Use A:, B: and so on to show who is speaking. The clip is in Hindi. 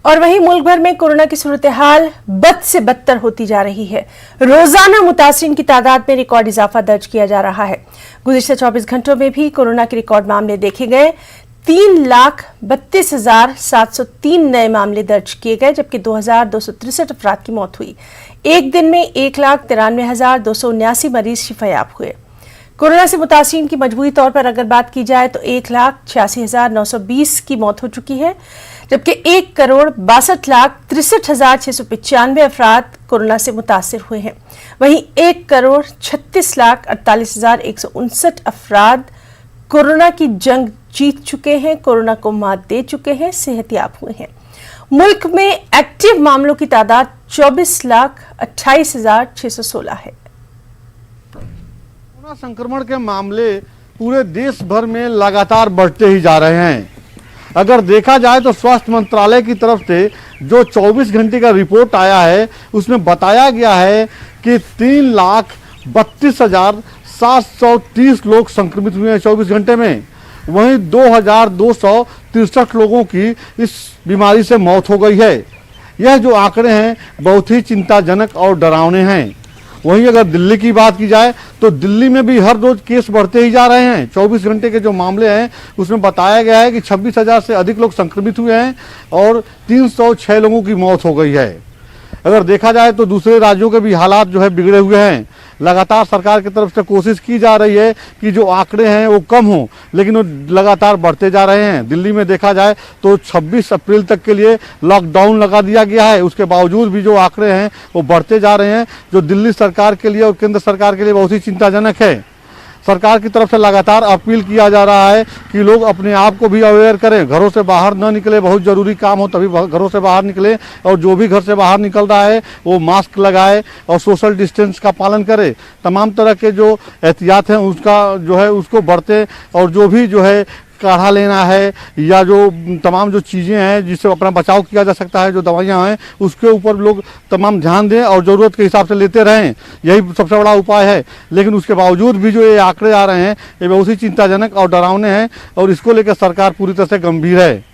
A: और वहीं मुल्क भर में कोरोना की सूरत हाल बद से बदतर होती जा रही है। रोजाना मुतासिरीन की तादाद में रिकॉर्ड इजाफा दर्ज किया जा रहा है। गुज़िश्ता 24 घंटों में भी कोरोना के रिकॉर्ड मामले देखे गए। 3,32,703 नए मामले दर्ज किए गए, जबकि 2,263 अफराद की मौत हुई। एक दिन में 1,93,279 मरीज शिफायाब हुए। कोरोना से मुतासिरीन की मजबूरी तौर पर अगर बात की जाए तो 1,86,920 की मौत हो चुकी है, जबकि 1,62,63,695 अफराद कोरोना से मुतासिर हुए हैं। वहीं 1,36,48,159 अफराद कोरोना की जंग जीत चुके हैं, कोरोना को मात दे चुके हैं, सेहतयाब हुए हैं। मुल्क में एक्टिव मामलों की तादाद 24,28,616 है।
B: कोरोना संक्रमण के मामले पूरे देश भर में लगातार बढ़ते ही जा रहे हैं। अगर देखा जाए तो स्वास्थ्य मंत्रालय की तरफ से जो 24 घंटे का रिपोर्ट आया है, उसमें बताया गया है कि 3,32,730 लोग संक्रमित हुए हैं 24 घंटे में। वहीं 2,263 लोगों की इस बीमारी से मौत हो गई है। यह जो आंकड़े हैं बहुत ही चिंताजनक और डरावने हैं। वहीं अगर दिल्ली की बात की जाए तो दिल्ली में भी हर रोज केस बढ़ते ही जा रहे हैं। 24 घंटे के जो मामले हैं उसमें बताया गया है कि 26,000 से अधिक लोग संक्रमित हुए हैं और 306 लोगों की मौत हो गई है। अगर देखा जाए तो दूसरे राज्यों के भी हालात जो है बिगड़े हुए हैं। लगातार सरकार की तरफ से कोशिश की जा रही है कि जो आंकड़े हैं वो कम हों, लेकिन वो लगातार बढ़ते जा रहे हैं। दिल्ली में देखा जाए तो 26 अप्रैल तक के लिए लॉकडाउन लगा दिया गया है। उसके बावजूद भी जो आंकड़े हैं वो बढ़ते जा रहे हैं, जो दिल्ली सरकार के लिए और केंद्र सरकार के लिए बहुत ही चिंताजनक है। सरकार की तरफ से लगातार अपील किया जा रहा है कि लोग अपने आप को भी अवेयर करें, घरों से बाहर न निकले, बहुत ज़रूरी काम हो तभी घरों से बाहर निकले, और जो भी घर से बाहर निकल रहा है वो मास्क लगाए और सोशल डिस्टेंस का पालन करे। तमाम तरह के जो एहतियात हैं उसका जो है उसको बरतें, और जो भी जो है काढ़ा लेना है या जो तमाम जो चीज़ें हैं जिससे अपना बचाव किया जा सकता है, जो दवाइयाँ हैं उसके ऊपर लोग तमाम ध्यान दें और ज़रूरत के हिसाब से लेते रहें। यही सबसे बड़ा उपाय है। लेकिन उसके बावजूद भी जो ये आंकड़े आ रहे हैं ये बहुत ही चिंताजनक और डरावने हैं, और इसको लेकर सरकार पूरी तरह से गंभीर है।